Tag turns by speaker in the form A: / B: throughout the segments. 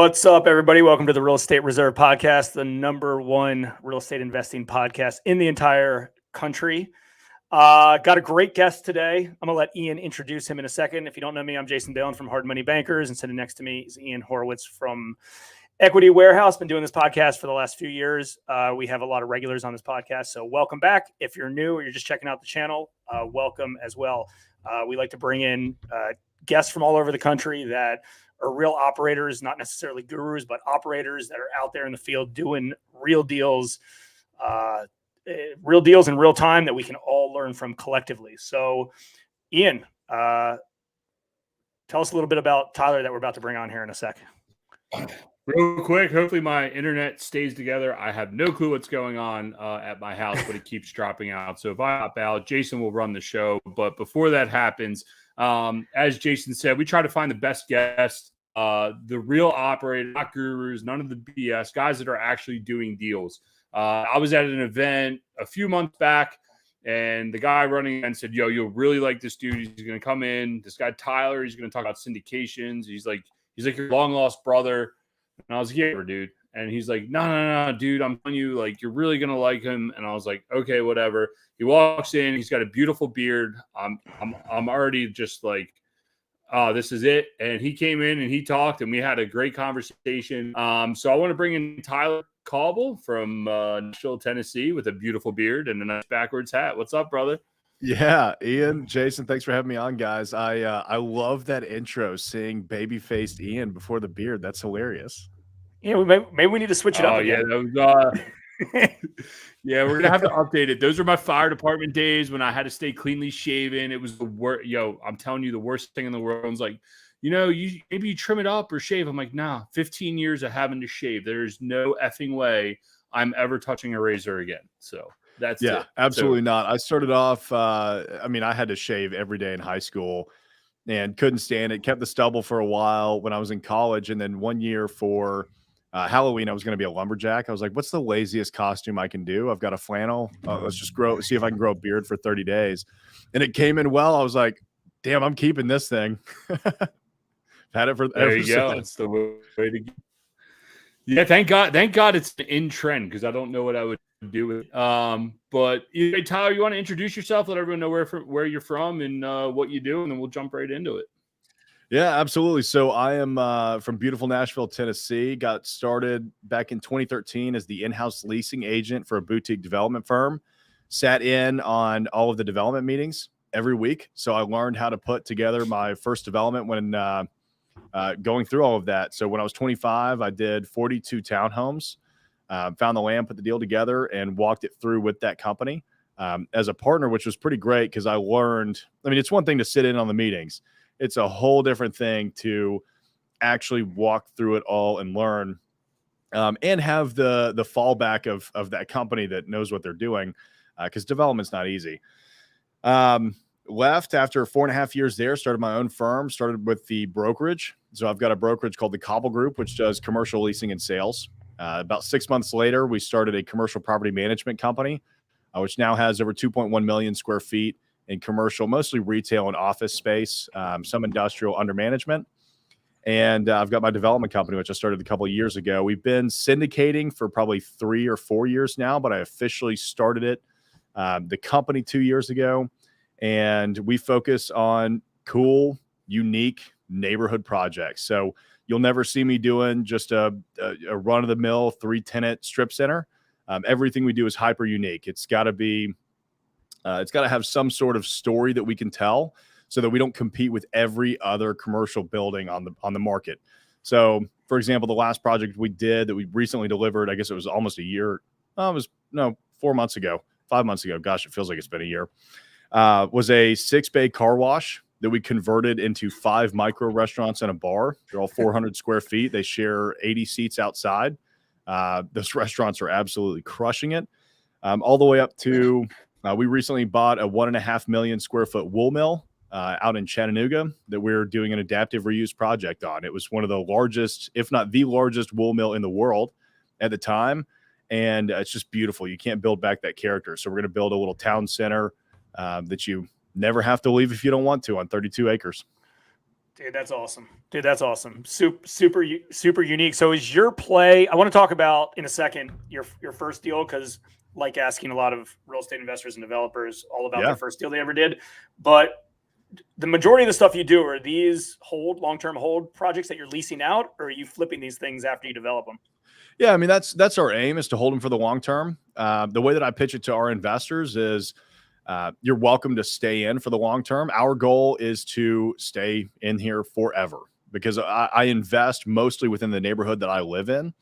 A: What's up, everybody? Welcome to the Real Estate Reserve Podcast, the number one real estate investing podcast in the entire country. Got a great guest today. I'm going to let Ian introduce him in a second. If you don't know me, I'm Jason Dillon from Hard Money Bankers, and sitting next to me is Ian Horowitz from Equity Warehouse. Been doing this podcast for the last few years. We have a lot of regulars on this podcast, so welcome back. If you're new or you're just checking out the channel, welcome as well. We like to bring in guests from all over the country that are real operators, not necessarily gurus, but operators that are out there in the field doing real deals in real time that we can all learn from collectively. So, Ian, tell us a little bit about Tyler that we're about to bring on here in a sec.
B: Real quick, hopefully my internet stays together. I have no clue what's going on at my house, but it keeps dropping out. So if I hop out, Jason will run the show. But before that happens, as Jason said, we try to find the best guests, the real operators, not gurus, none of the BS, guys that are actually doing deals. I was at an event a few months back, and the guy running and said, "Yo, you'll really like this dude. He's going to come in. This guy Tyler, he's going to talk about syndications. He's like your long lost brother." And I was like, "Yeah, dude." And he's like, No, dude, I'm telling you, like, you're really going to like him. And I was like, okay, whatever. He walks in, he's got a beautiful beard. I'm already just like, oh, this is it. And he came in and he talked and we had a great conversation. So I want to bring in Tyler Cauble from Nashville, Tennessee, with a beautiful beard and a nice backwards hat. What's up, brother?
C: Yeah, Ian, Jason, thanks for having me on, guys. I love that intro, seeing baby-faced Ian before the beard. That's hilarious.
A: Yeah, maybe we need to switch it up again.
B: Yeah, we're gonna have to update it. Those are my fire department days when I had to stay cleanly shaven. It was the worst. Yo, I'm telling you, the worst thing in the world. It's like, maybe you trim it up or shave. I'm like, nah, 15 years of having to shave. There's no effing way I'm ever touching a razor again. So that's it.
C: Absolutely not. I started off. I had to shave every day in high school and couldn't stand it. Kept the stubble for a while when I was in college, and then one year for Halloween, I was going to be a lumberjack. I was like, what's the laziest costume I can do? I've got a flannel. Let's just see if I can grow a beard for 30 days. And it came in well. I was like, damn, I'm keeping this thing. Had it for
B: there you go. It's the way to go. Yeah, thank God it's in trend, because I don't know what I would do with it. But anyway, Tyler, you want to introduce yourself, let everyone know where you're from and what you do, and then we'll jump right into it.
C: Yeah, absolutely. So I am from beautiful Nashville, Tennessee. Got started back in 2013 as the in-house leasing agent for a boutique development firm. Sat in on all of the development meetings every week. So I learned how to put together my first development when going through all of that. So when I was 25, I did 42 townhomes, found the land, put the deal together, and walked it through with that company as a partner, which was pretty great because I learned, it's one thing to sit in on the meetings. It's a whole different thing to actually walk through it all and learn and have the fallback of that company that knows what they're doing, because development's not easy. Left after 4.5 years there, started my own firm, started with the brokerage. So I've got a brokerage called the Cauble Group, which does commercial leasing and sales. About 6 months later, we started a commercial property management company, which now has over 2.1 million square feet in commercial, mostly retail and office space, some industrial under management. And I've got my development company, which I started a couple of years ago. We've been syndicating for probably 3 or 4 years now, but I officially started it, the company 2 years ago. And we focus on cool, unique neighborhood projects. So you'll never see me doing just a run-of-the-mill 3-tenant strip center. Everything we do is hyper unique. It's got to have some sort of story that we can tell, so that we don't compete with every other commercial building on the market. So, for example, the last project we did that we recently delivered, I guess it was almost a year. 4 months ago, 5 months ago. Gosh, it feels like it's been a year. Was a 6-bay car wash that we converted into 5 micro restaurants and a bar. They're all 400 square feet. They share 80 seats outside. Those restaurants are absolutely crushing it. All the way up to, we recently bought a 1.5 million square foot wool mill out in Chattanooga that we're doing an adaptive reuse project on. It was one of the largest, if not the largest, wool mill in the world at the time. And it's just beautiful. You can't build back that character. So we're going to build a little town center that you never have to leave if you don't want to, on 32 acres.
A: Dude, that's awesome. Super unique. So is your play, I want to talk about in a second, your first deal, because like asking a lot of real estate investors and developers all about their first deal they ever did. But the majority of the stuff you do, are these long-term hold projects that you're leasing out, or are you flipping these things after you develop them?
C: Yeah, I mean, that's our aim, is to hold them for the long term. The way that I pitch it to our investors is you're welcome to stay in for the long term. Our goal is to stay in here forever, because I invest mostly within the neighborhood that I live in.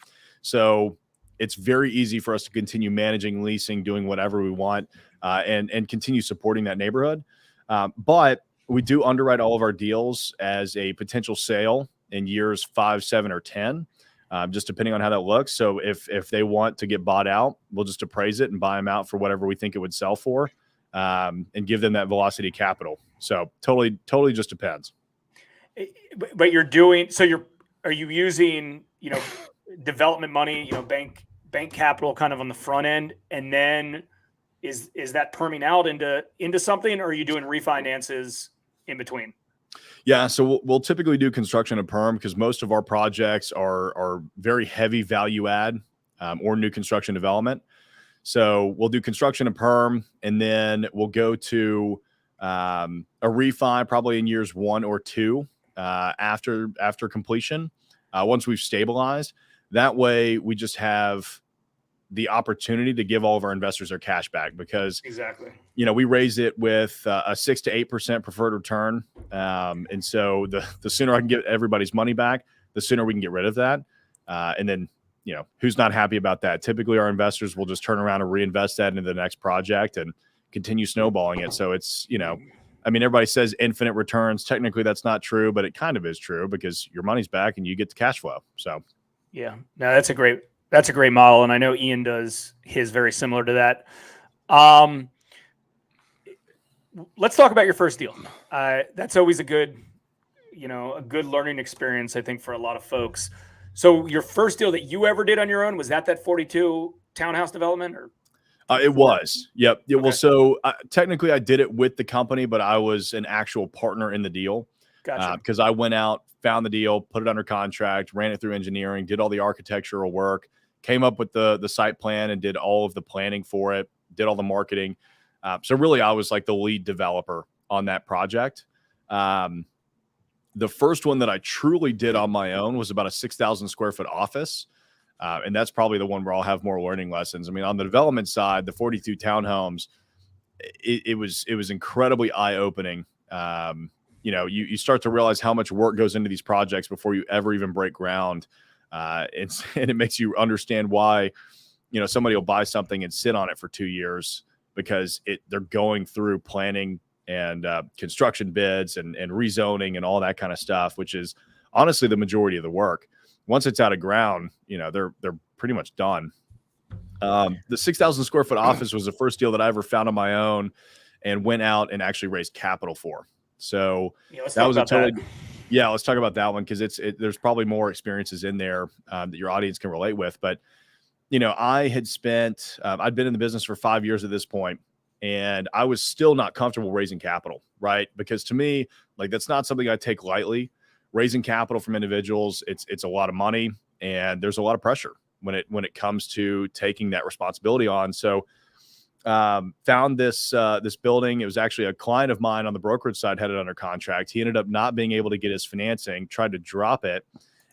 C: So it's very easy for us to continue managing, leasing, doing whatever we want, and continue supporting that neighborhood. But we do underwrite all of our deals as a potential sale in years 5, 7, or 10. Just depending on how that looks. So if they want to get bought out, we'll just appraise it and buy them out for whatever we think it would sell for, and give them that velocity capital. So totally just depends.
A: But are you using, development money, bank capital kind of on the front end, and then is that perming out into something, or are you doing refinances in between?
C: Yeah, so we'll typically do construction and perm, because most of our projects are very heavy value add, or new construction development. So we'll do construction and perm, and then we'll go to a refi probably in years 1 or 2 after completion, once we've stabilized. That way we just have the opportunity to give all of our investors their cash back, because
A: exactly,
C: we raise it with a 6 to 8% preferred return. And so the sooner I can get everybody's money back, the sooner we can get rid of that. And then, who's not happy about that? Typically our investors will just turn around and reinvest that into the next project and continue snowballing it. So it's, everybody says infinite returns. Technically that's not true, but it kind of is true, because your money's back and you get the cash flow. So
A: yeah, no, that's a great model. And I know Ian does his very similar to that. Let's talk about your first deal. That's always a good learning experience, I think, for a lot of folks. So your first deal that you ever did on your own, was that 42 townhouse development, or?
C: It was. Yep. Yeah,
A: okay.
C: Well, so technically I did it with the company, but I was an actual partner in the deal.
A: Gotcha.
C: Because I went out, found the deal, put it under contract, ran it through engineering, did all the architectural work, came up with the site plan and did all of the planning for it, did all the marketing. So really I was like the lead developer on that project. The first one that I truly did on my own was about a 6,000 square foot office. And that's probably the one where I'll have more learning lessons. I mean, on the development side, the 42 townhomes, it was incredibly eye-opening. You start to realize how much work goes into these projects before you ever even break ground. And it makes you understand why, somebody will buy something and sit on it for 2 years, because they're going through planning and construction bids and rezoning and all that kind of stuff, which is honestly the majority of the work. Once it's out of ground, they're pretty much done. The 6,000 square foot office was the first deal that I ever found on my own and went out and actually raised capital for. So that was let's talk about that one, because there's probably more experiences in there that your audience can relate with. But I had I'd been in the business for 5 years at this point, and I was still not comfortable raising capital, right? Because to me, like, that's not something I take lightly. Raising capital from individuals, it's a lot of money, and there's a lot of pressure when it comes to taking that responsibility on. So found this building. It was actually a client of mine on the brokerage side had it under contract. He ended up not being able to get his financing, tried to drop it.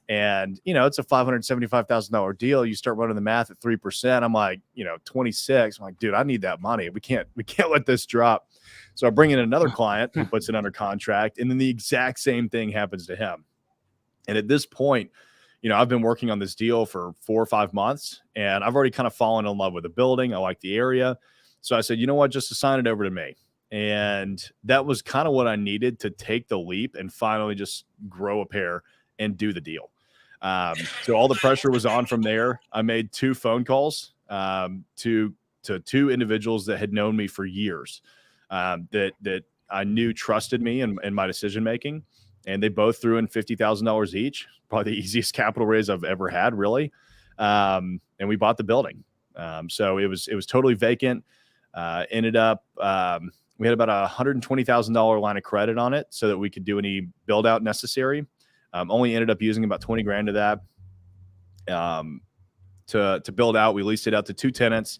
C: And, it's a $575,000 deal. You start running the math at 3%. I'm like, 26. I'm like, dude, I need that money. We can't let this drop. So I bring in another client who puts it under contract, and then the exact same thing happens to him. And at this point, I've been working on this deal for 4 or 5 months, and I've already kind of fallen in love with the building. I like the area. So I said, you know what, just assign it over to me. And that was kind of what I needed to take the leap and finally just grow a pair and do the deal. So all the pressure was on from there. I made 2 phone calls to 2 individuals that had known me for years, that I knew trusted me and my decision making, and they both threw in $50,000 each. Probably the easiest capital raise I've ever had, really. And we bought the building. So it was totally vacant. Ended up, we had about $120,000 line of credit on it so that we could do any build out necessary. Only ended up using about 20 grand of that to build out. We leased it out to 2 tenants.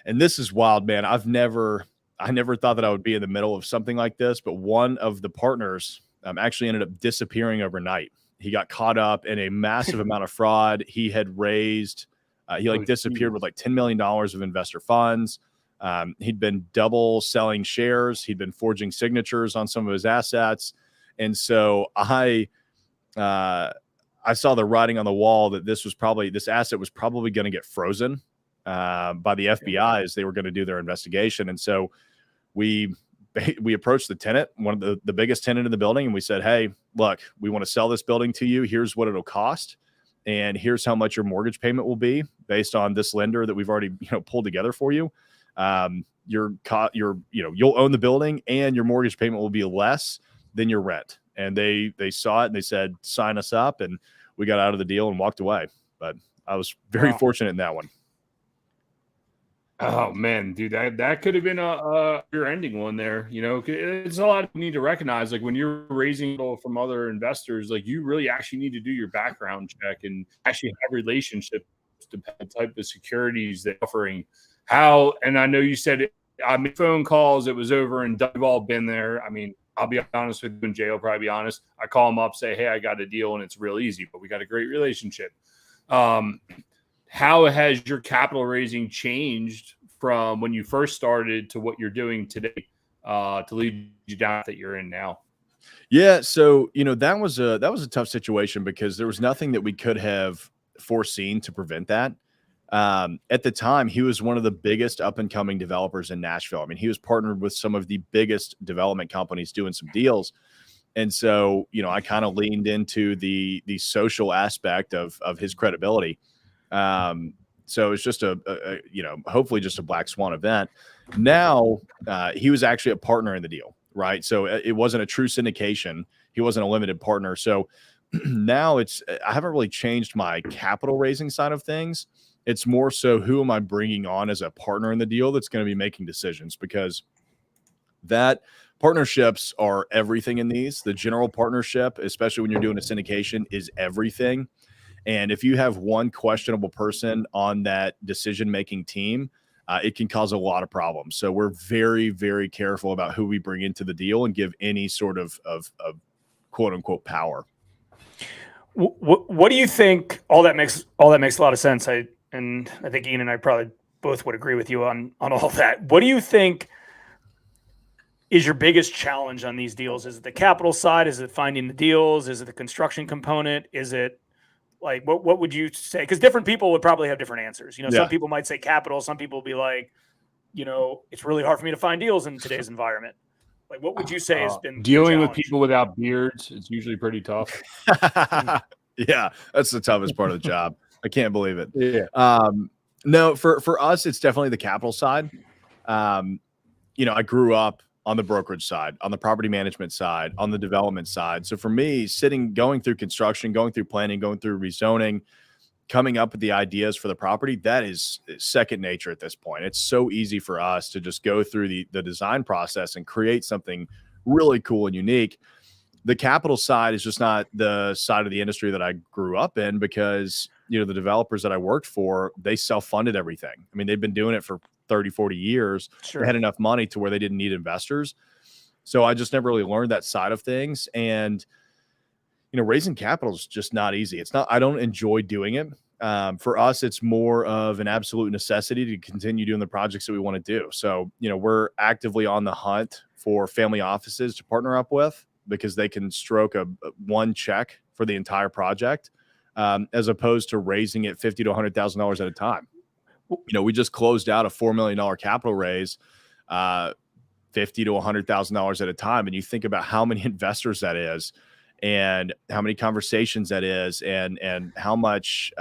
C: And this is wild, man. I never thought that I would be in the middle of something like this, but one of the partners actually ended up disappearing overnight. He got caught up in a massive amount of fraud. He had raised, disappeared with like $10 million of investor funds. He'd been double selling shares. He'd been forging signatures on some of his assets. And so I saw the writing on the wall that this asset was probably going to get frozen by the FBI as they were going to do their investigation. And so we approached the tenant, one of the biggest tenant in the building, and we said, hey, look, we want to sell this building to you. Here's what it'll cost. And here's how much your mortgage payment will be based on this lender that we've already, pulled together for you. You'll own the building and your mortgage payment will be less than your rent. And they saw it and they said, sign us up. And we got out of the deal and walked away. But I was very fortunate in that one.
B: Oh man, dude, that could have been your ending one there. It's a lot you need to recognize. Like when you're raising from other investors, like you really actually need to do your background check and actually have relationships to the type of securities they're offering. And I know you said I made phone calls. It was over, and we've all been there. I mean, I'll be honest with you, and Jay will probably be honest. I call them up, say, hey, I got a deal, and it's real easy, but we got a great relationship. How has your capital raising changed from when you first started to what you're doing today to lead you down that you're in now?
C: Yeah, so that was a tough situation because there was nothing that we could have foreseen to prevent that. At the time, he was one of the biggest up and coming developers in Nashville. I mean, he was partnered with some of the biggest development companies doing some deals. And so, I kind of leaned into the social aspect of his credibility. So it's just hopefully just a black swan event. Now, he was actually a partner in the deal, right? So it wasn't a true syndication. He wasn't a limited partner. So now I haven't really changed my capital raising side of things. It's more so who am I bringing on as a partner in the deal that's going to be making decisions, because that partnerships are everything in these. The general partnership, especially when you're doing a syndication, is everything. And if you have one questionable person on that decision-making team, it can cause a lot of problems. So we're very, very careful about who we bring into the deal and give any sort of quote unquote power.
A: What do you think? All that makes a lot of sense. I think Ian and I probably both would agree with you on all that. What do you think is your biggest challenge on these deals? Is it the capital side? Is it finding the deals? Is it the construction component? Is it like, what would you say? Because different people would probably have different answers. Some people might say capital. Some people will be like, it's really hard for me to find deals in today's environment. Like, what would you say has been
B: dealing with people without beards? It's usually pretty tough.
C: Yeah, that's the toughest part of the job. I can't believe it.
B: Yeah.
C: No, for us, it's definitely the capital side. I grew up on the brokerage side, on the property management side, on the development side. So for me, going through construction, going through planning, going through rezoning, coming up with the ideas for the property, that is second nature at this point. It's so easy for us to just go through the design process and create something really cool and unique. The capital side is just not the side of the industry that I grew up in, because the developers that I worked for, they self-funded everything. I mean, they've been doing it for 30, 40 years.
A: Sure.
C: They had enough money to where they didn't need investors. So I just never really learned that side of things. And, raising capital is just not easy. I don't enjoy doing it. For us, it's more of an absolute necessity to continue doing the projects that we want to do. So, we're actively on the hunt for family offices to partner up with, because they can stroke one check for the entire project, as opposed to raising it $50,000 to $100,000 at a time. We just closed out a $4 million capital raise, $50,000 to $100,000 at a time. And you think about how many investors that is, and how many conversations that is, and how much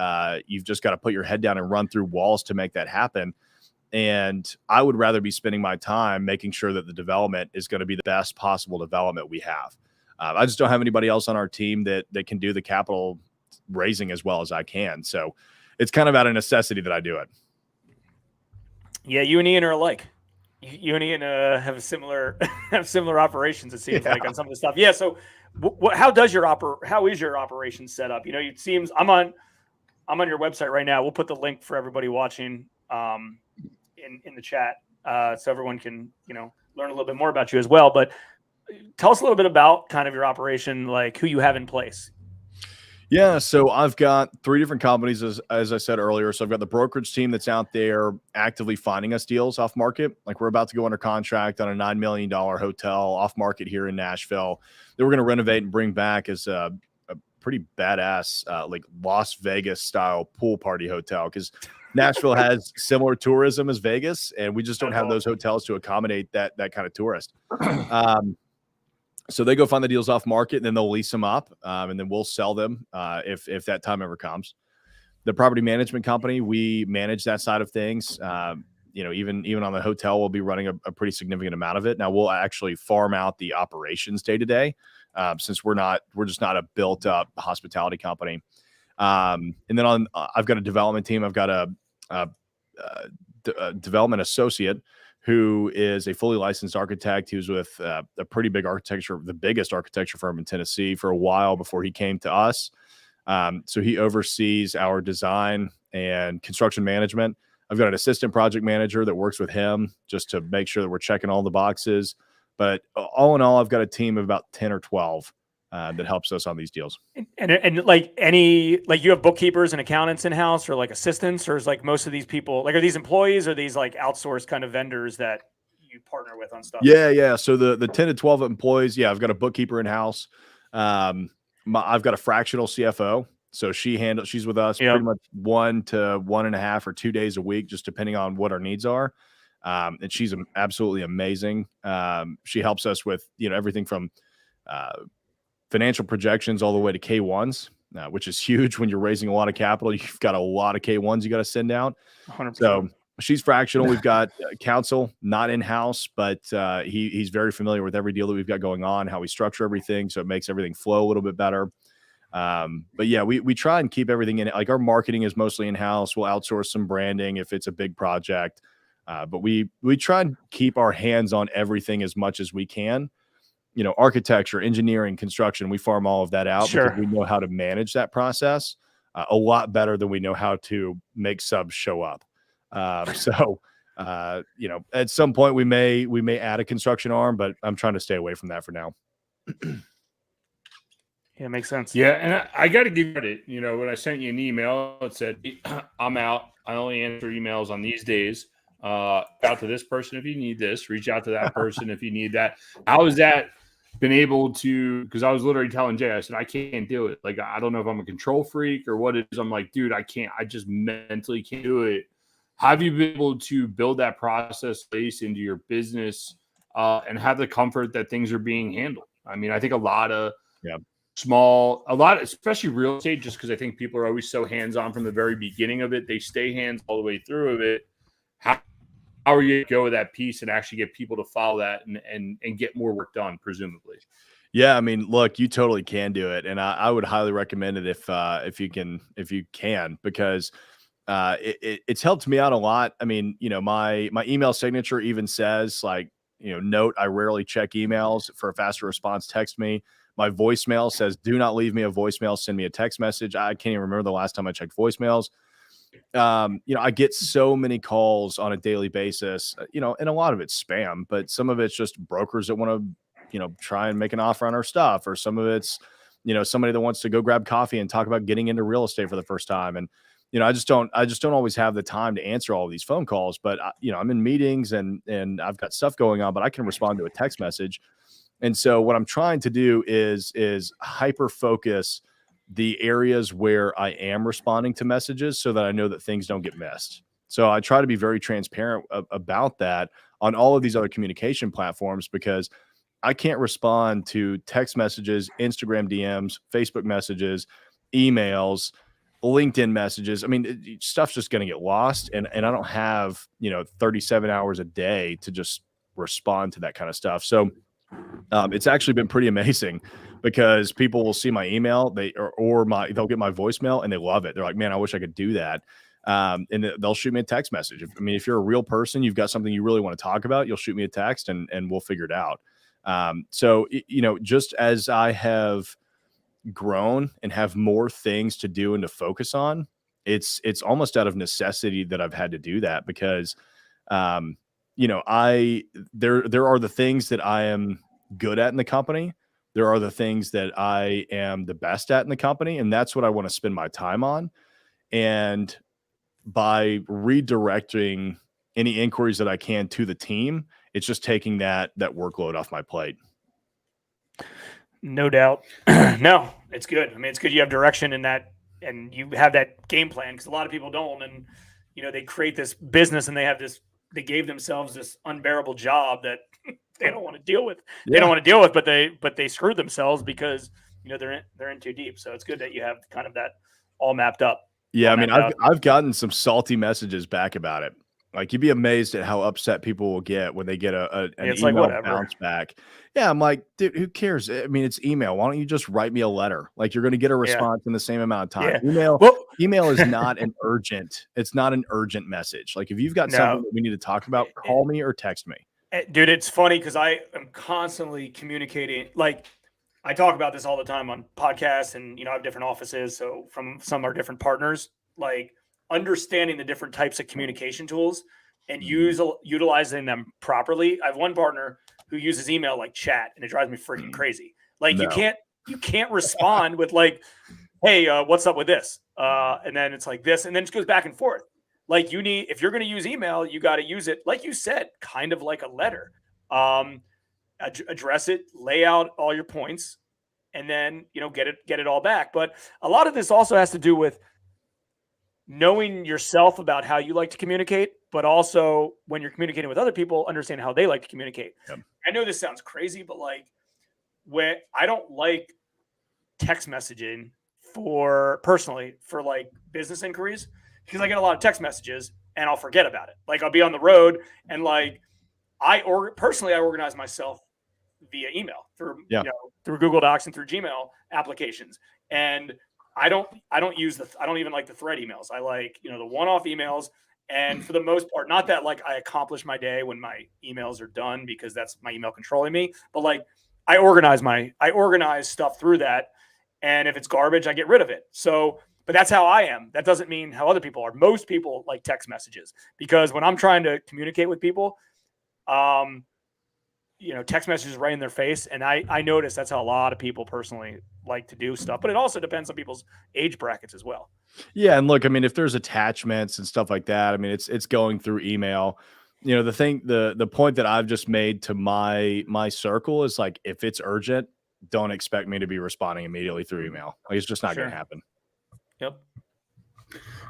C: you've just got to put your head down and run through walls to make that happen. And I would rather be spending my time making sure that the development is going to be the best possible development we have. I just don't have anybody else on our team that can do the capital raising as well as I can. So it's kind of out of necessity that I do it.
A: Yeah, you and Ian are alike. You and Ian have similar operations. It seems like on some of the stuff. Yeah. So, how is your operation set up? It seems I'm on your website right now. We'll put the link for everybody watching in the chat, so everyone can learn a little bit more about you as well. But tell us a little bit about kind of your operation, like who you have in place.
C: Yeah, so I've got 3 different companies, as I said earlier. So I've got the brokerage team that's out there actively finding us deals off market. Like we're about to go under contract on a $9 million hotel off market here in Nashville that we're going to renovate and bring back as a pretty badass, like Las Vegas style pool party hotel. Because Nashville has similar tourism as Vegas, and we just don't have those hotels to accommodate that kind of tourist. So they go find the deals off market, and then they'll lease them up, and then we'll sell them if that time ever comes. The property management company, we manage that side of things. Even on the hotel, we'll be running a pretty significant amount of it. Now we'll actually farm out the operations day to day, since we're just not a built up hospitality company. And then I've got a development team. I've got a development associate who is a fully licensed architect. He was with a pretty big the biggest architecture firm in Tennessee for a while before he came to us. So he oversees our design and construction management. I've got an assistant project manager that works with him just to make sure that we're checking all the boxes. But all in all, I've got a team of about 10 or 12 that helps us on these deals.
A: And like you have bookkeepers and accountants in house, or like assistants, or is like most of these people, like, are these employees or these like outsourced kind of vendors that you partner with on stuff?
C: Yeah. So the 10 to 12 employees, I've got a bookkeeper in house. I've got a fractional CFO. So she's with us pretty much 1 to 1.5 or 2 days a week, just depending on what our needs are. And she's absolutely amazing. She helps us with, everything from financial projections all the way to K1s, which is huge when you're raising a lot of capital. You've got a lot of K1s you got to send out.
A: 100%.
C: So she's fractional. We've got counsel, not in-house, but he's very familiar with every deal that we've got going on, how we structure everything, so it makes everything flow a little bit better. But yeah, we try and keep everything in it. Like our marketing is mostly in-house. We'll outsource some branding if it's a big project. But we try and keep our hands on everything as much as we can. Architecture, engineering, construction, we farm all of that out because we know how to manage that process a lot better than we know how to make subs show up. So at some point we may add a construction arm, but I'm trying to stay away from that for now.
A: Yeah, it makes sense.
B: Yeah, and I got to give credit. When I sent you an email, it said, I'm out. I only answer emails on these days. Out to this person if you need this. Reach out to that person if you need that. How has that been able to? Because I was literally telling Jay, I said, I can't do it. Like, I don't know if I'm a control freak or what it is. I'm like, dude, I can't. I just mentally can't do it. How have you been able to build that process space into your business and have the comfort that things are being handled? I mean, I think a lot of especially real estate, just because I think people are always so hands-on from the very beginning of it. They stay hands all the way through of it. How are you going to go with that piece and actually get people to follow that and get more work done, presumably?
C: Yeah, I mean, look, you totally can do it, and I would highly recommend it if you can, because it's helped me out a lot. I mean, my email signature even says like, note, I rarely check emails. For a faster response, text me. My voicemail says, do not leave me a voicemail. Send me a text message. I can't even remember the last time I checked voicemails. I get so many calls on a daily basis, and a lot of it's spam, but some of it's just brokers that want to, try and make an offer on our stuff, or some of it's, somebody that wants to go grab coffee and talk about getting into real estate for the first time. And, I just don't always have the time to answer all of these phone calls, but I'm in meetings and I've got stuff going on, but I can respond to a text message. And so what I'm trying to do is hyper focus the areas where I am responding to messages so that I know that things don't get missed. So I try to be very transparent about that on all of these other communication platforms, because I can't respond to text messages, Instagram DMs, Facebook messages, emails, LinkedIn messages. I mean, stuff's just going to get lost. And I don't have, 37 hours a day to just respond to that kind of stuff. So it's actually been pretty amazing, because people will see my email, they'll get my voicemail and they love it. They're like, man, I wish I could do that. And they'll shoot me a text message. If you're a real person, you've got something you really want to talk about, you'll shoot me a text and we'll figure it out. So, just as I have grown and have more things to do and to focus on, it's almost out of necessity that I've had to do that because, there are the things that I am good at in the company. There are the things that I am the best at in the company. And that's what I want to spend my time on. And by redirecting any inquiries that I can to the team, it's just taking that workload off my plate.
A: No doubt. No, it's good. It's good you have direction in that and you have that game plan because a lot of people don't. And, they create this business and they gave themselves this unbearable job that they don't want to deal with. Yeah. They don't want to deal with, but they screwed themselves because, they're in too deep. So it's good that you have kind of that all mapped up.
C: Yeah. I've gotten some salty messages back about it. Like you'd be amazed at how upset people will get when they get an email bounce back. Yeah, I'm like, dude, who cares? It's email. Why don't you just write me a letter? Like you're going to get a response in the same amount of time. Yeah. Email is not an urgent. It's not an urgent message. Like if you've got something that we need to talk about, call me or text me.
A: Dude, it's funny because I am constantly communicating. Like I talk about this all the time on podcasts, and I have different offices. So from some are different partners, like understanding the different types of communication tools and utilizing them properly. I have one partner who uses email like chat, and it drives me freaking crazy. Like you can't respond with like, hey, what's up with this? And then it's like this, and then it just goes back and forth. Like if you're going to use email, you got to use it, like you said, kind of like a letter. Address it, lay out all your points, and then, get it all back. But a lot of this also has to do with knowing yourself about how you like to communicate, but also when you're communicating with other people, understanding how they like to communicate. Yep. I know this sounds crazy, but like when I don't like text messaging personally for like business inquiries, because I get a lot of text messages and I'll forget about it. Like I'll be on the road and like I organize myself via email through Google Docs and through Gmail applications. And I don't even like the thread emails. I like, the one-off emails. And for the most part, not that like I accomplish my day when my emails are done because that's my email controlling me, but like I organize stuff through that. And if it's garbage, I get rid of it. So, but that's how I am. That doesn't mean how other people are. Most people like text messages because when I'm trying to communicate with people, text messages right in their face. And I notice that's how a lot of people personally like to do stuff, but it also depends on people's age brackets as well.
C: Yeah. And look, if there's attachments and stuff like that, it's going through email. The point that I've just made to my circle is like, if it's urgent, don't expect me to be responding immediately through email. Like it's just not going to happen.
A: Yep.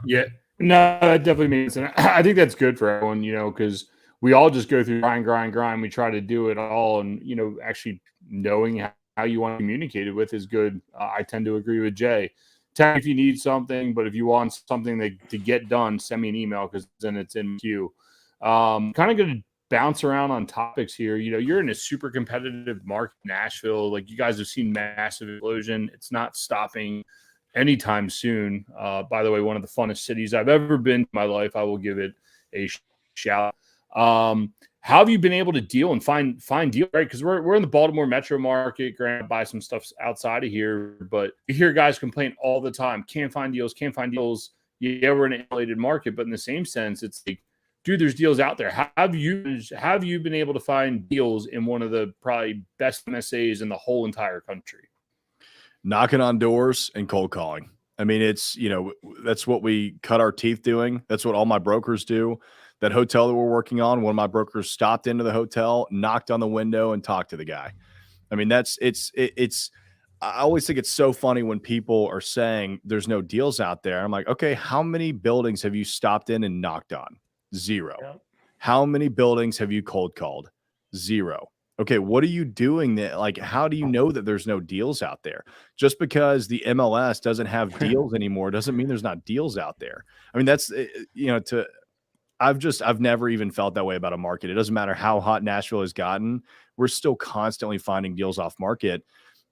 B: Yeah. No, that definitely makes sense. And I think that's good for everyone, because we all just go through grind. We try to do it all. And, actually knowing how you want to communicate it with is good. I tend to agree with Jay. Tell me if you need something, but if you want something to get done, send me an email because then it's in queue. Kind of going to bounce around on topics here. You're in a super competitive market, Nashville. Like you guys have seen massive explosion. It's not stopping anytime soon. By the way, one of the funnest cities I've ever been in my life. I will give it a shout. How have you been able to deal and find deals, right? Because we're in the Baltimore metro market, granted, buy some stuff outside of here, but you hear guys complain all the time, can't find deals. Yeah, we're in an insulated market, but in the same sense, it's like, dude, there's deals out there. How have you been able to find deals in one of the probably best MSAs in the whole entire country?
C: Knocking on doors and cold calling. It's, that's what we cut our teeth doing. That's what all my brokers do. That hotel that we're working on, one of my brokers stopped into the hotel, knocked on the window and talked to the guy. I always think it's so funny when people are saying there's no deals out there. I'm like, okay, how many buildings have you stopped in and knocked on? 0. Yeah. How many buildings have you cold called? 0. Okay, what are you doing that? Like, how do you know that there's no deals out there? Just because the MLS doesn't have deals anymore doesn't mean there's not deals out there. That's, I've never even felt that way about a market. It doesn't matter how hot Nashville has gotten. We're still constantly finding deals off market.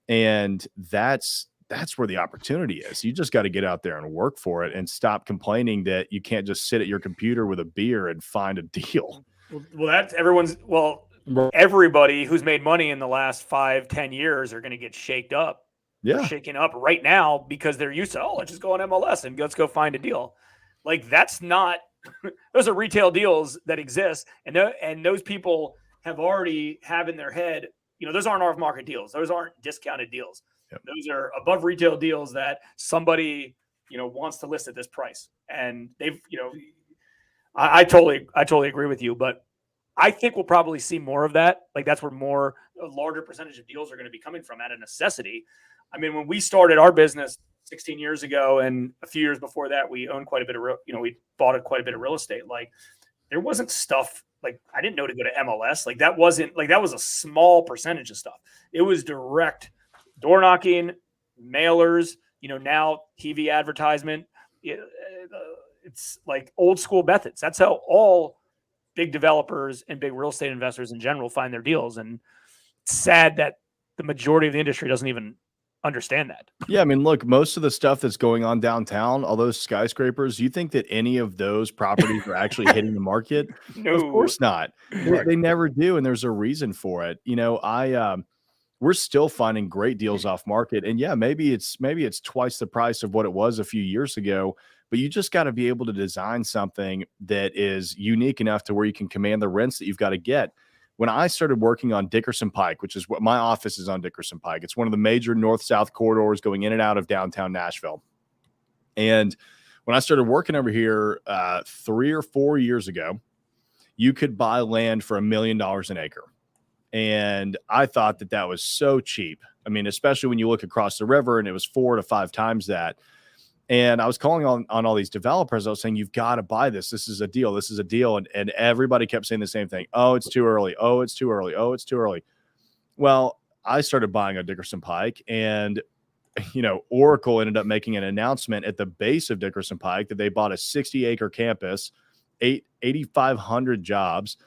C: And that's that's where the opportunity is. You just got to get out there and work for it and stop complaining that you can't just sit at your computer with a beer and find a deal.
A: Well, that's everybody who's made money in the last 5-10 years are going to get shaken up right now because they're used to, let's just go on MLS and let's go find a deal. Like, that's not, those are retail deals that exist. And those people have already have in their head, those aren't off market deals. Those aren't discounted deals.
C: Yep.
A: Those are above retail deals that somebody, wants to list at this price. And they've, I totally agree with you, but I think we'll probably see more of that. Like, that's where a larger percentage of deals are going to be coming from out of necessity. I mean, when we started our business 16 years ago, and a few years before that, we owned quite a bit of, we bought quite a bit of real estate. Like, there wasn't stuff, like, I didn't know to go to MLS. Like, that was a small percentage of stuff. It was direct door knocking, mailers, now TV advertisement. It's like old school methods. That's how all big developers and big real estate investors in general find their deals. And it's sad that the majority of the industry doesn't even understand that.
C: Yeah, I mean, look, most of the stuff that's going on downtown, all those skyscrapers, you think that any of those properties are actually hitting the market?
A: No.
C: Of course not. They never do, and there's a reason for it. We're still finding great deals off market, and yeah, maybe it's twice the price of what it was a few years ago. But you just got to be able to design something that is unique enough to where you can command the rents that you've got to get. When I started working on Dickerson Pike, which is what my office is on Dickerson Pike, it's one of the major north-south corridors going in and out of downtown Nashville. And when I started working over here 3 or 4 years ago, you could buy land for $1 million an acre. And I thought that was so cheap. I mean, especially when you look across the river, and it was 4 to 5 times that. And I was calling on all these developers. I was saying, you've got to buy this. This is a deal. This is a deal. And everybody kept saying the same thing. Oh, it's too early. Oh, it's too early. Oh, it's too early. Well, I started buying on Dickerson Pike, and, Oracle ended up making an announcement at the base of Dickerson Pike that they bought a 60-acre campus, 8,500 jobs.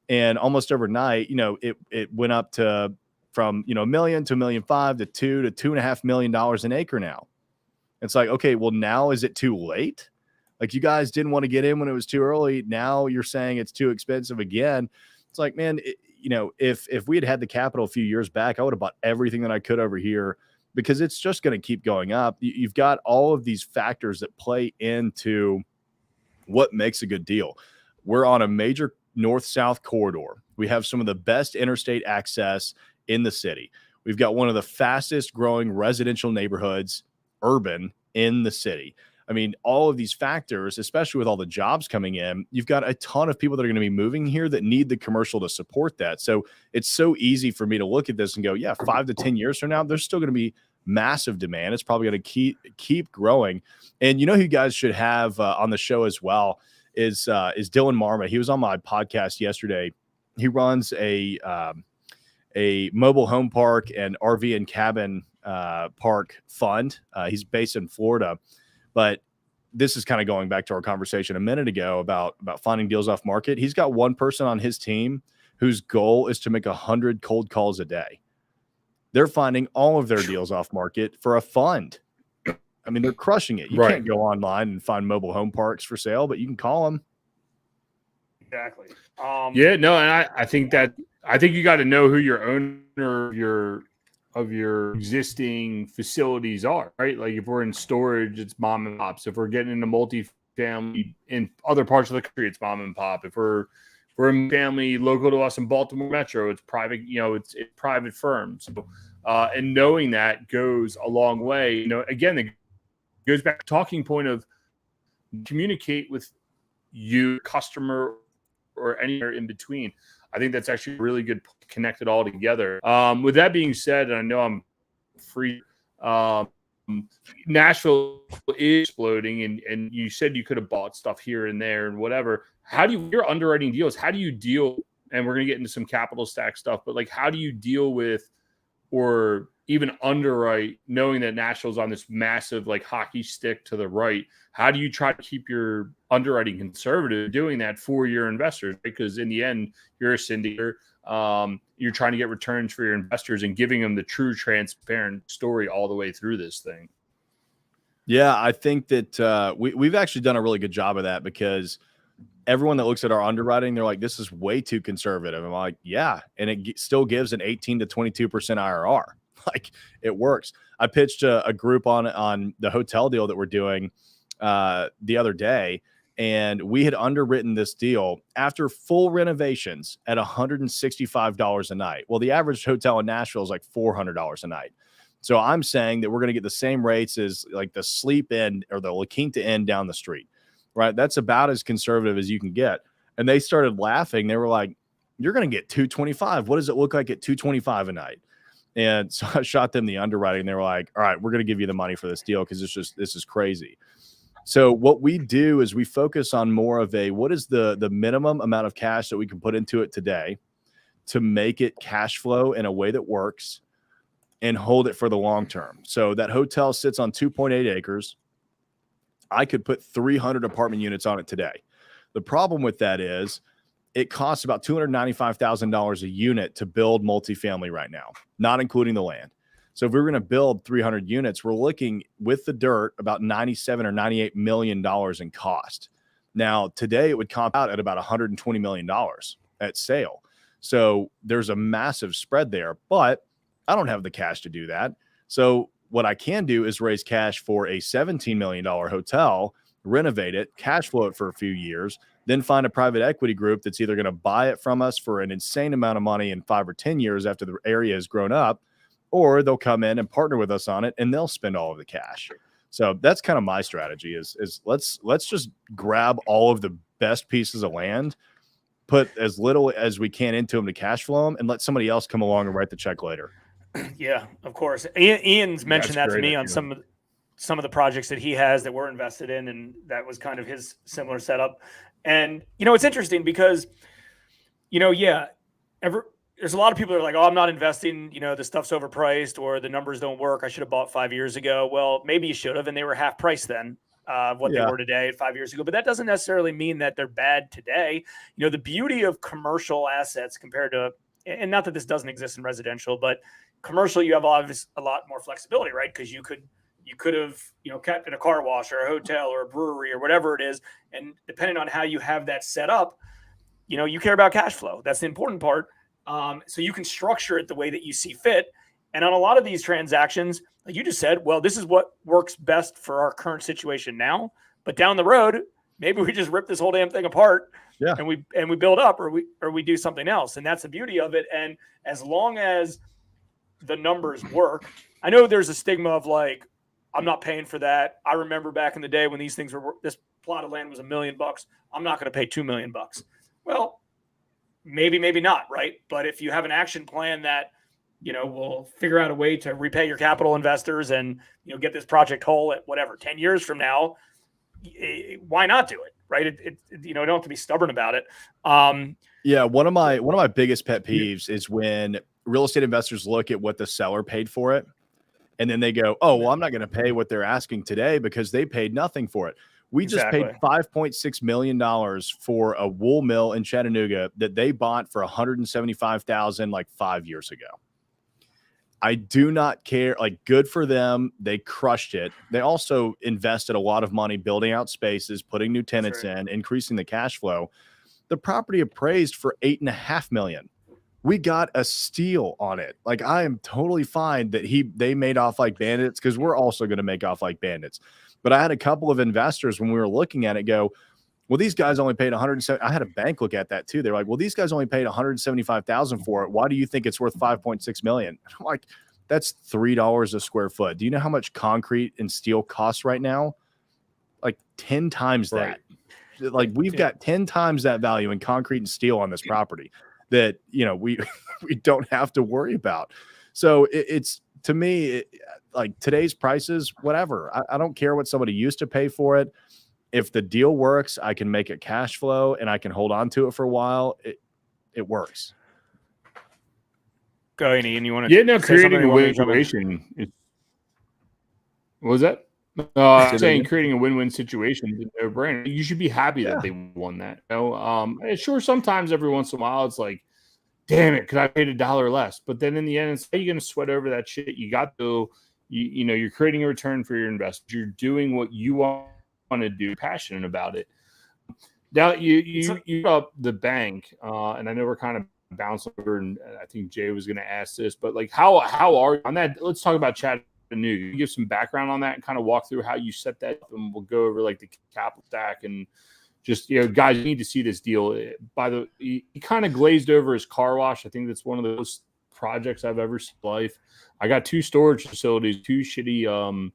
C: And almost overnight, it went up to from, $1 million to $1.5 million to $2 to $2.5 million an acre now. It's like, okay, well, now is it too late? Like, you guys didn't want to get in when it was too early. Now you're saying it's too expensive again. It's like, man, if we had the capital a few years back, I would have bought everything that I could over here, because it's just going to keep going up. You've got all of these factors that play into what makes a good deal. We're on a major north-south corridor. We have some of the best interstate access in the city. We've got one of the fastest growing residential neighborhoods, urban, in the city. I mean, all of these factors, especially with all the jobs coming in, you've got a ton of people that are going to be moving here that need the commercial to support that. So it's so easy for me to look at this and go, yeah, 5 to 10 years from now, there's still going to be massive demand. It's probably going to keep growing. And who you guys should have on the show as well is Dylan Marma. He was on my podcast yesterday. He runs a mobile home park and RV and cabin park fund. He's based in Florida, but this is kind of going back to our conversation a minute ago about finding deals off market. He's got one person on his team whose goal is to make 100 cold calls a day. They're finding all of their deals off market for a fund. I mean, they're crushing it. You can't go online and find mobile home parks for sale, but you can call them.
A: Exactly.
B: And I think you got to know who your owner of your existing facilities are, right? Like, if we're in storage, it's mom and pops. If we're getting into multifamily in other parts of the country, it's mom and pop. If we're a family local to us in Baltimore Metro, it's private, it's private firms. So, and knowing that goes a long way. Again, it goes back to talking point of communicate with you, customer, or anywhere in between. I think that's actually really good to connect it all together. With that being said, and I know I'm free, Nashville is exploding, and you said you could have bought stuff here and there and whatever. You're underwriting deals. How do you deal, and we're going to get into some capital stack stuff, but like, how do you deal with or even underwrite knowing that Nashville's on this massive like hockey stick to the right? How do you try to keep your underwriting conservative doing that for your investors? Because in the end, you're a syndicator. you're trying to get returns for your investors and giving them the true transparent story all the way through this thing.
C: Yeah, I think that we've actually done a really good job of that, because everyone that looks at our underwriting, they're like, this is way too conservative. I'm like, yeah. And it still gives an 18 to 22% IRR. Like, it works. I pitched a group on the hotel deal that we're doing the other day, and we had underwritten this deal after full renovations at $165 a night. Well, the average hotel in Nashville is like $400 a night. So I'm saying that we're going to get the same rates as like the Sleep Inn or the La Quinta Inn down the street, right? That's about as conservative as you can get. And they started laughing. They were like, you're going to get 225. What does it look like at 225 a night? And so I shot them the underwriting. They were like, all right, we're going to give you the money for this deal, because this is crazy. So what we do is we focus on more of what is the minimum amount of cash that we can put into it today to make it cash flow in a way that works and hold it for the long term. So that hotel sits on 2.8 acres. I could put 300 apartment units on it today. The problem with that is it costs about $295,000 a unit to build multifamily right now, not including the land. So if we were going to build 300 units, we're looking with the dirt about $97 or $98 million in cost. Now, today it would comp out at about $120 million at sale. So there's a massive spread there, but I don't have the cash to do that. So what I can do is raise cash for a $17 million hotel, renovate it, cash flow it for a few years, then find a private equity group that's either going to buy it from us for an insane amount of money in 5 or 10 years after the area has grown up, or they'll come in and partner with us on it and they'll spend all of the cash. So that's kind of my strategy is let's just grab all of the best pieces of land, put as little as we can into them to cash flow them, and let somebody else come along and write the check later.
A: Yeah, of course. Ian's mentioned that to me on some of the projects that he has that we're invested in, and that was kind of his similar setup. And it's interesting because there's a lot of people that are like, oh, I'm not investing, the stuff's overpriced or the numbers don't work. I should have bought 5 years ago. Well, maybe you should have, and they were half price then what they were today 5 years ago. But that doesn't necessarily mean that they're bad today. The beauty of commercial assets compared to, and not that this doesn't exist in residential, but commercial, you have a lot more flexibility, right? Because you could have, kept in a car wash or a hotel or a brewery or whatever it is. And depending on how you have that set up, you care about cash flow. That's the important part. So you can structure it the way that you see fit. And on a lot of these transactions, like you just said, well, this is what works best for our current situation now. But down the road, maybe we just rip this whole damn thing apart. Yeah. And we build up, or we do something else. And that's the beauty of it. And as long as the numbers work, I know there's a stigma of like, I'm not paying for that. I remember back in the day when these things were, this plot of land was $1 million. I'm not going to pay $2 million. Well, maybe not, right? But if you have an action plan that, will figure out a way to repay your capital investors and, get this project whole at whatever, 10 years from now, why not do it? Right. Don't have to be stubborn about it.
C: Yeah. One of my biggest pet peeves is when real estate investors look at what the seller paid for it, and then they go, oh, well, I'm not going to pay what they're asking today because they paid nothing for it. We just paid $5.6 million for a wool mill in Chattanooga that they bought for $175,000 like 5 years ago. I do not care. Like, good for them. They crushed it. They also invested a lot of money building out spaces, putting new tenants in, increasing the cash flow. The property appraised for $8.5 million. We got a steal on it. Like, I am totally fine that they made off like bandits, because we're also going to make off like bandits. But I had a couple of investors when we were looking at it go, well, these guys only paid $170,000. I had a bank look at that too. They're like, well, these guys only paid $175,000 for it. Why do you think it's worth $5.6 million? I'm like, that's $3 a square foot. Do you know how much concrete and steel costs right now? Like 10 times that. Like, we've got 10 times that value in concrete and steel on this property that, we don't have to worry about. So it's, to me, like, today's prices, whatever. I don't care what somebody used to pay for it. If the deal works, I can make it cash flow and I can hold on to it for a while. It works.
A: Go ahead, Ian. You want to
B: creating a win-win situation. What was that? Saying creating a win-win situation is a no-brainer. You should be happy that they won that. Sure, sometimes every once in a while it's like, damn it, could I paid $1 less? But then in the end, it's how you going to sweat over that shit. You got to, you're creating a return for your investors. You're doing what you want to do, passionate about it. Now you brought up the bank, and I know we're kind of bouncing over, and I think Jay was going to ask this, but like how are you on that? Let's talk about Chattanooga. You give some background on that and kind of walk through how you set that up, and we'll go over like the capital stack and just, guys, you need to see this deal. He kind of glazed over his car wash. I think that's one of those projects I've ever seen in life. I got 2 storage facilities, 2 shitty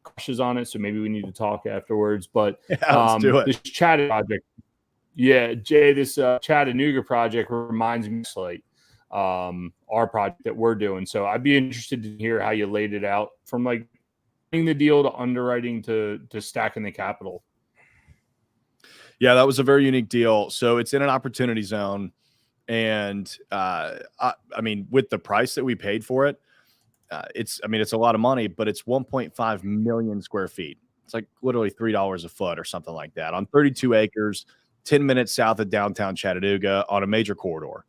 B: crushes on it, so maybe we need to talk afterwards. But
C: let's do it.
B: This Chattanooga project, Jay, this Chattanooga project reminds me like our project that we're doing. So I'd be interested to hear how you laid it out from like getting the deal to underwriting to stacking the capital.
C: Yeah, that was a very unique deal. So it's in an opportunity zone. And I mean, with the price that we paid for it, it's a lot of money, but it's 1.5 million square feet. It's like literally $3 a foot or something like that on 32 acres, 10 minutes south of downtown Chattanooga on a major corridor.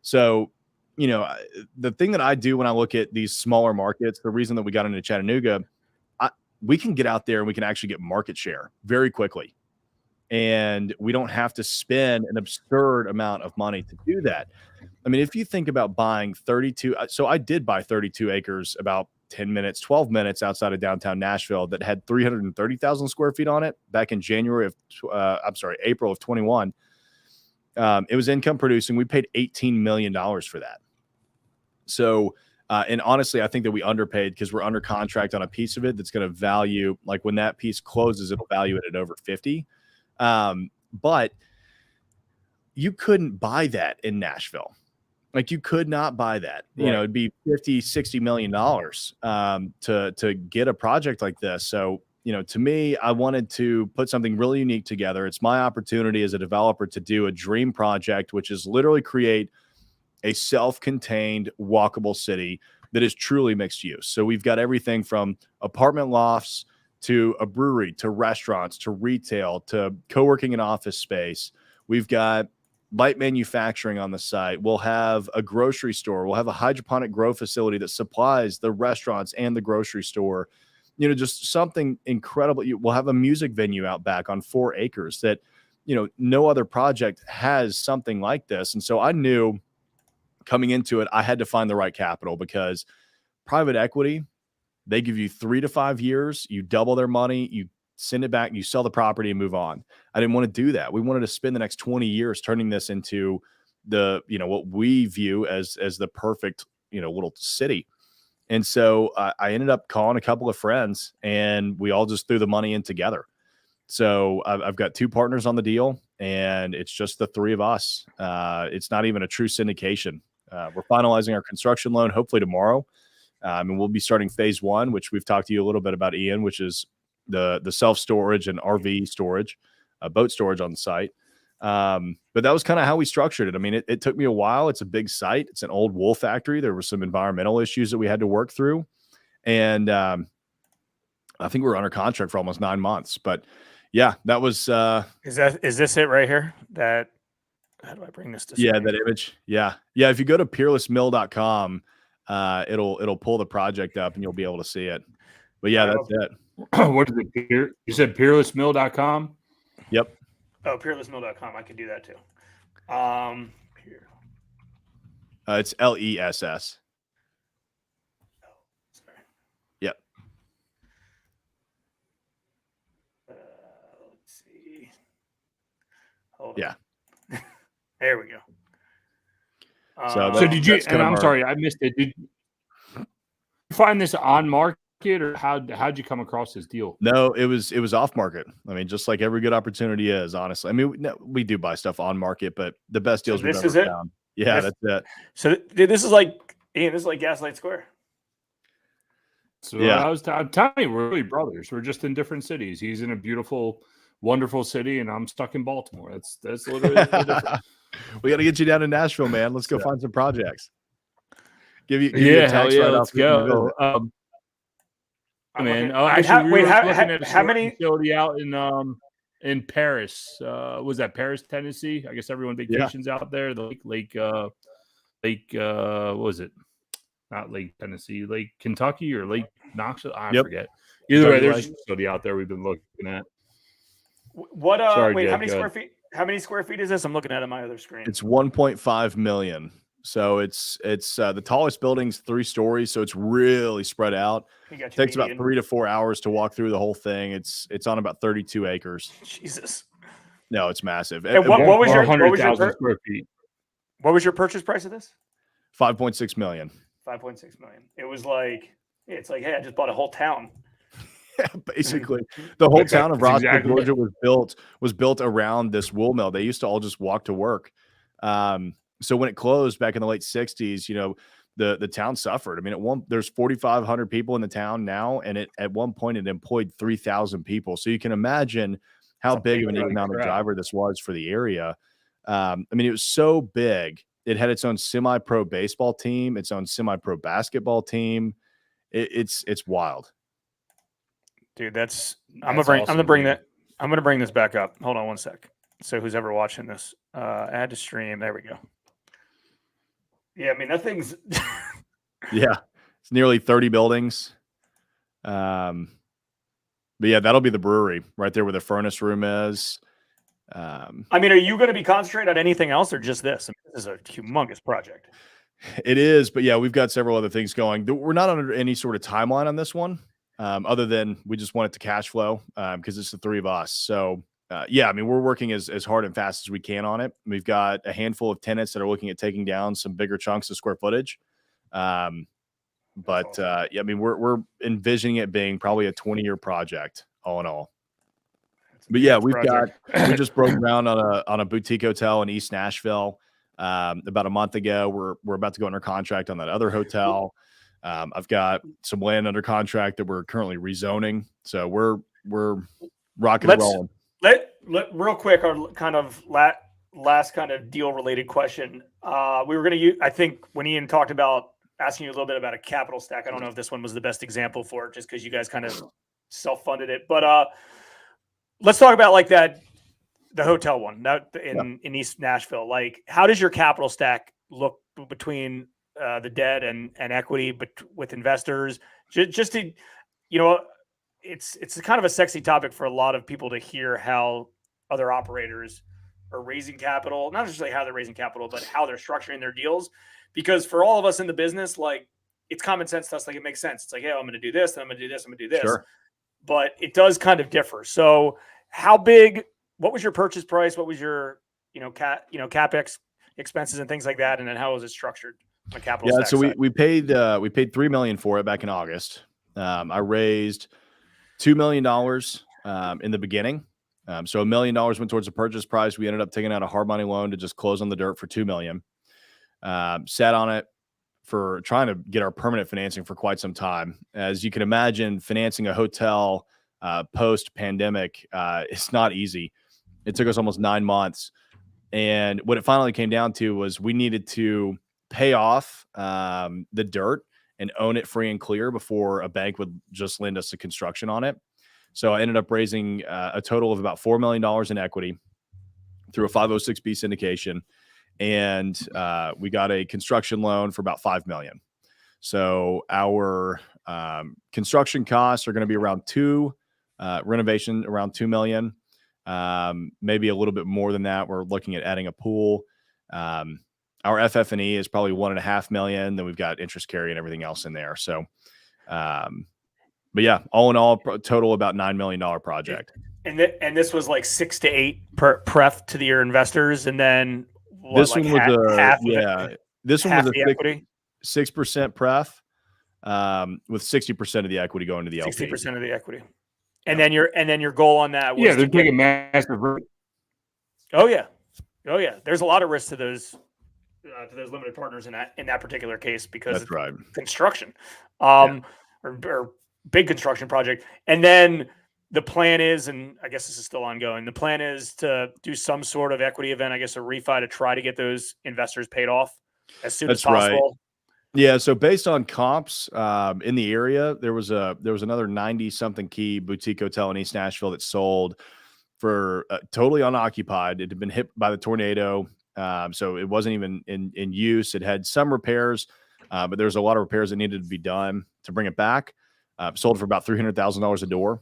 C: So, the thing that I do when I look at these smaller markets, the reason that we got into Chattanooga, we can get out there and we can actually get market share very quickly. And we don't have to spend an absurd amount of money to do that. I mean, if you think about buying 32, so I did buy 32 acres about 10 minutes, 12 minutes outside of downtown Nashville that had 330,000 square feet on it back in April of 21. It was income producing. We paid $18 million for that. So, and honestly, I think that we underpaid because we're under contract on a piece of it that's going to value, like when that piece closes, it'll value it at over 50. But you couldn't buy that in Nashville. Like you could not buy that,
B: right.
C: It'd be $50-60 million, to get a project like this. So, to me, I wanted to put something really unique together. It's my opportunity as a developer to do a dream project, which is literally create a self-contained walkable city that is truly mixed use. So we've got everything from apartment lofts to a brewery, to restaurants, to retail, to co-working and office space. We've got light manufacturing on the site. We'll have a grocery store. We'll have a hydroponic grow facility that supplies the restaurants and the grocery store. Just something incredible. We'll have a music venue out back on 4 acres that, no other project has something like this. And so I knew coming into it, I had to find the right capital because private equity, they give you 3 to 5 years, you double their money, you send it back, you sell the property and move on. I didn't want to do that. We wanted to spend the next 20 years turning this into the, what we view as the perfect, little city. And so I ended up calling a couple of friends and we all just threw the money in together. So I've got 2 partners on the deal and it's just the 3 of us. It's not even a true syndication. We're finalizing our construction loan, hopefully tomorrow. And we'll be starting phase 1, which we've talked to you a little bit about, Ian, which is the self-storage and RV storage, boat storage on the site. But that was kind of how we structured it. I mean, it took me a while. It's a big site. It's an old wool factory. There were some environmental issues that we had to work through. And I think we were under contract for almost 9 months. But yeah, that was...
A: Is this it right here? How do I bring this to screen?
C: Yeah, that image. Yeah. If you go to peerlessmill.com, it'll pull the project up and you'll be able to see it. But yeah, that's it.
B: What is it? You said peerlessmill.com?
C: Yep.
A: Oh, peerlessmill.com. I could do that too.
C: It's LESS.
A: Oh, sorry.
C: Yep.
A: Let's see. Hold
C: Yeah.
A: on. There we go.
B: So did you? And I'm sorry, I missed it. Did you find this on market, or how'd you come across this deal?
C: No, it was off market. I mean, just like every good opportunity is, honestly. I mean, we do buy stuff on market, but the best deals we've ever found. Yeah, that's it.
A: So dude, this is like Gaslight Square.
B: So yeah, I'm telling you, we're really brothers. We're just in different cities. He's in a beautiful, wonderful city, and I'm stuck in Baltimore. That's literally the difference.
C: We got to get you down to Nashville, man. Let's go find some projects. Give you a tax write-off.
B: Let's go.
A: How many
B: facility out in Paris? Was that Paris, Tennessee? I guess everyone vacations out there. The lake. what was it? Not Lake Tennessee, Lake Kentucky or Lake Knoxville. I
C: Yep.
B: forget. Either way,
C: Kentucky
B: there's
C: Lake.
B: a facility out there we've been looking at.
A: What?
B: Sorry,
A: Wait,
B: Jed,
A: how many
B: go
A: square
B: ahead.
A: feet? How many square feet is this? I'm looking at it on my other screen.
C: It's 1.5 million. So it's the tallest building's 3 stories, so it's really spread out.
A: You got
C: It
A: your
C: takes about
A: median.
C: 3 to 4 hours to walk through the whole thing. It's on about 32 acres.
A: Jesus.
C: No, it's massive.
A: And what was your
B: 100,000 square feet?
A: What was your purchase price of this?
C: 5.6 million.
A: 5.6 million. It was like, it's like, hey, I just bought a whole town.
C: Yeah, basically, the whole town of
B: That's
C: Rossville,
B: exactly
C: Georgia, was built around this wool mill. They used to all just walk to work. So when it closed back in the late 60s, the town suffered. I mean, there's 4,500 people in the town now, and at one point it employed 3,000 people. So you can imagine how big of an economic driver this was for the area. I mean, it was so big. It had its own semi-pro baseball team, its own semi-pro basketball team. It's wild.
A: Dude, I'm
B: awesome,
A: gonna bring this back up. Hold on one sec. So who's ever watching this, add to stream. There we go. Yeah, I mean that thing's
C: Yeah, it's nearly 30 buildings. But yeah, that'll be the brewery right there where the furnace room is.
A: I mean, are you going to be concentrated on anything else or just this? I mean, this is a humongous project.
C: It is, but yeah, we've got several other things going. We're not under any sort of timeline on this one, other than we just want it to cash flow because it's the 3 of us. So yeah, I mean, we're working as hard and fast as we can on it. We've got a handful of tenants that are looking at taking down some bigger chunks of square footage. But yeah, I mean, we're envisioning it being probably a 20-year project all in all. But yeah, we just broke ground on a boutique hotel in East Nashville about a month ago. We're about to go under contract on that other hotel. I've got some land under contract that we're currently rezoning. So we're rocking and rolling.
A: Let real quick, our kind of last kind of deal related question. We were going to use, I think when Ian talked about asking you a little bit about a capital stack, I don't know if this one was the best example for it just because you guys kind of self-funded it, but let's talk about like the hotel one in East Nashville. Like, how does your capital stack look between the debt and equity, but with investors? Just to, it's kind of a sexy topic for a lot of people to hear how other operators are raising capital, not necessarily how they're raising capital, but how they're structuring their deals. Because for all of us in the business, like, it's common sense to us. Like, it makes sense. It's like, hey, I'm going to do this, and I'm going to do this, I'm going to do this.
C: Sure.
A: But it does kind of differ. So how big, what was your purchase price? What was your, CapEx expenses and things like that? And then how was it structured on a capital stack
C: so
A: side?
C: we paid $3 million for it back in August. I raised $2 million in the beginning. So $1 million went towards the purchase price. We ended up taking out a hard money loan to just close on the dirt for $2 million. Sat on it for trying to get our permanent financing for quite some time. As you can imagine, financing a hotel post pandemic it's not easy. It took us almost 9 months. And what it finally came down to was we needed to pay off the dirt and own it free and clear before a bank would just lend us the construction on it. So I ended up raising a total of about $4 million in equity through a 506B syndication. And we got a construction loan for about $5 million. So our construction costs are going to be around renovation around $2 million, maybe a little bit more than that. We're looking at adding a pool. Our FF&E is probably $1.5 million. Then we've got interest carry and everything else in there. So, but yeah, all in all, total about $9 million project.
A: And this was like 6 to 8 per pref to your investors, and then
C: this one was this one was a
A: equity,
C: 6% pref, with 60% of the equity going to the LP.
A: 60% of the equity, and then your goal on that was
B: they're taking massive risk.
A: Oh yeah. There's a lot of risk to those limited partners in that particular case because
C: that's right.
A: Construction, or big construction project, and then the plan is, and I guess this is still ongoing, the plan is to do some sort of equity event, I guess a refi, to try to get those investors paid off as soon as possible.
C: Right. Yeah. So based on comps in the area, there was another 90-something key boutique hotel in East Nashville that sold for totally unoccupied. It had been hit by the tornado. So it wasn't even in use. It had some repairs, but there was a lot of repairs that needed to be done to bring it back. Sold for about $300,000 a door.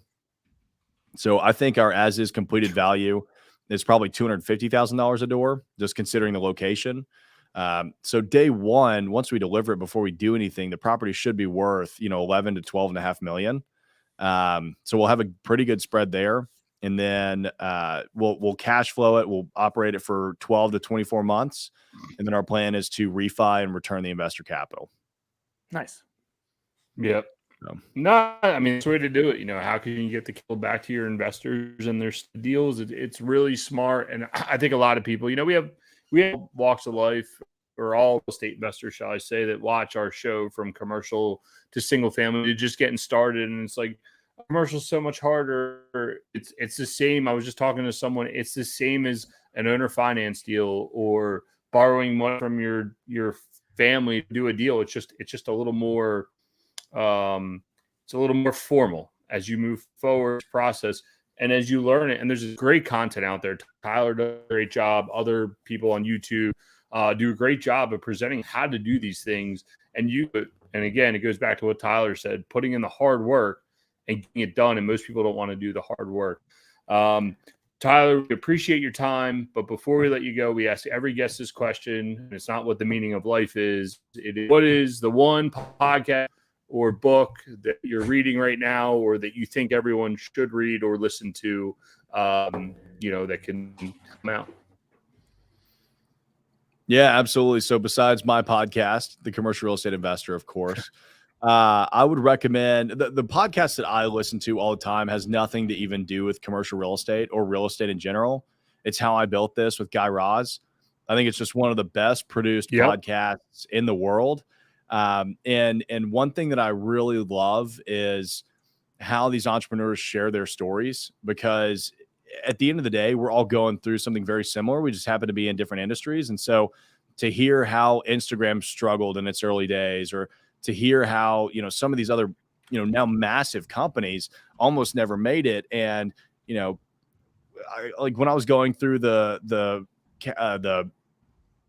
C: So I think our as is completed value is probably $250,000 a door, just considering the location. So day one, once we deliver it, before we do anything, the property should be worth, 11 to 12.5 million. So we'll have a pretty good spread there. And then we'll cash flow it. We'll operate it for 12 to 24 months. And then our plan is to refi and return the investor capital.
A: Nice.
B: Yep. No, I mean, it's the way to do it. How can you get the capital back to your investors and their deals? It's really smart. And I think a lot of people, we have walks of life, or all real estate investors, shall I say, that watch our show from commercial to single family to just getting started. And it's like, commercial so much harder. It's the same. I was just talking to someone. It's the same as an owner finance deal or borrowing money from your family to do a deal. It's just a little more. It's a little more formal as you move forward process and as you learn it. And there's great content out there. Tyler does a great job. Other people on YouTube do a great job of presenting how to do these things. And again, it goes back to what Tyler said, putting in the hard work and getting it done. And most people don't want to do the hard work. Tyler, we appreciate your time. But before we let you go, we ask every guest this question. And it's not what the meaning of life is. It is, what is the one podcast or book that you're reading right now, or that you think everyone should read or listen to, that can come out?
C: Yeah, absolutely. So besides my podcast, The Commercial Real Estate Investor, of course, I would recommend the podcast that I listen to all the time has nothing to even do with commercial real estate or real estate in general. It's How I Built This with Guy Raz. I think it's just one of the best produced podcasts in the world. And one thing that I really love is how these entrepreneurs share their stories, because at the end of the day, we're all going through something very similar. We just happen to be in different industries. And so to hear how Instagram struggled in its early days, or to hear how, some of these other, now massive companies almost never made it. And, like when I was going through the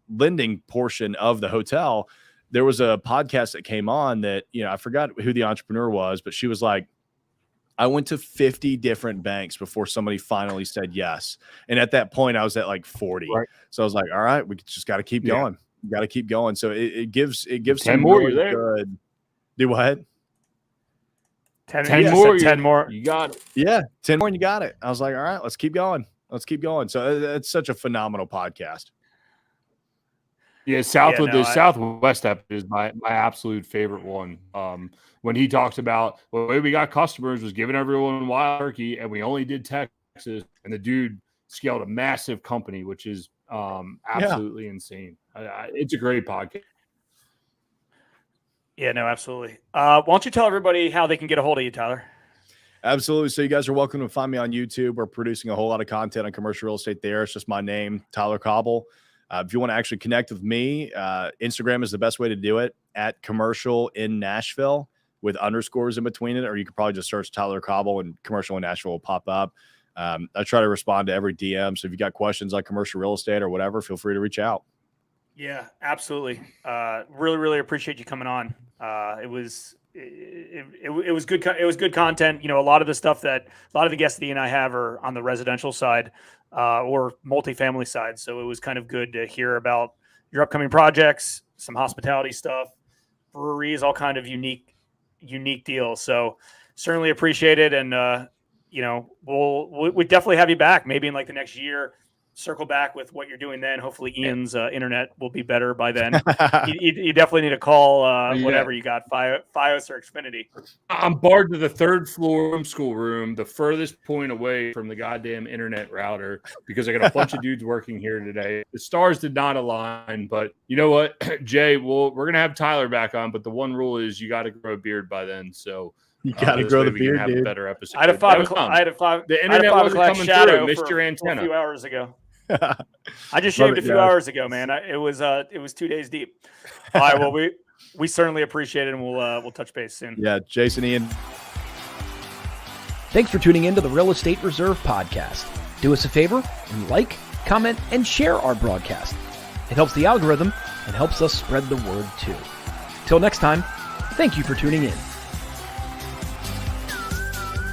C: lending portion of the hotel, there was a podcast that came on that, I forgot who the entrepreneur was, but she was like, I went to 50 different banks before somebody finally said yes. And at that point I was at like 40. Right. So I was like, all right, we just got to keep going. You got to keep going. So it gives 10 more. Really good. Do what?
A: 10 more. 10 more.
B: You got it.
C: Yeah. 10 more and you got it. I was like, all right, let's keep going. So it's such a phenomenal podcast.
B: Yeah, Southwest episode is my absolute favorite one. When he talks about the way we got customers was giving everyone wild turkey, and we only did Texas, and the dude scaled a massive company, which is absolutely insane. It's a great podcast.
A: Yeah, no, absolutely. Why don't you tell everybody how they can get a hold of you, Tyler?
C: Absolutely. So you guys are welcome to find me on YouTube. We're producing a whole lot of content on commercial real estate there. It's just my name, Tyler Cauble. If you want to actually connect with me, Instagram is the best way to do it, at Commercial in Nashville with underscores in between it, or you could probably just search Tyler Cauble and Commercial in Nashville will pop up. I try to respond to every DM. So if you got questions on commercial real estate or whatever, feel free to reach out.
A: Yeah, absolutely. Really, really appreciate you coming on. It was good. It was good content. A lot of the stuff that a lot of the guests that Ian and I have are on the residential side or multifamily side. So it was kind of good to hear about your upcoming projects, some hospitality stuff, breweries, all kind of unique deals. So certainly appreciate it. And, we'll definitely have you back maybe in like the next year. Circle back with what you're doing then. Hopefully Ian's internet will be better by then. you definitely need to call whatever you got, Fios or Xfinity.
B: I'm barred to the third floor schoolroom, the furthest point away from the goddamn internet router, because I got a bunch of dudes working here today. The stars did not align, but you know what, Jay, we're going to have Tyler back on, but the one rule is you got to grow a beard by then. So
C: you got to grow the beard,
B: have
C: dude.
B: A better episode.
A: I had a 5 o'clock. The internet wasn't coming through. Missed your antenna a few hours ago. I just shaved a few hours ago, man. It was 2 days deep. All right, well, we certainly appreciate it, and we'll touch base soon.
C: Yeah, Jason, Ian.
D: Thanks for tuning in to the Real Estate Reserve podcast. Do us a favor and like, comment, and share our broadcast. It helps the algorithm and helps us spread the word too. Till next time, thank you for tuning in.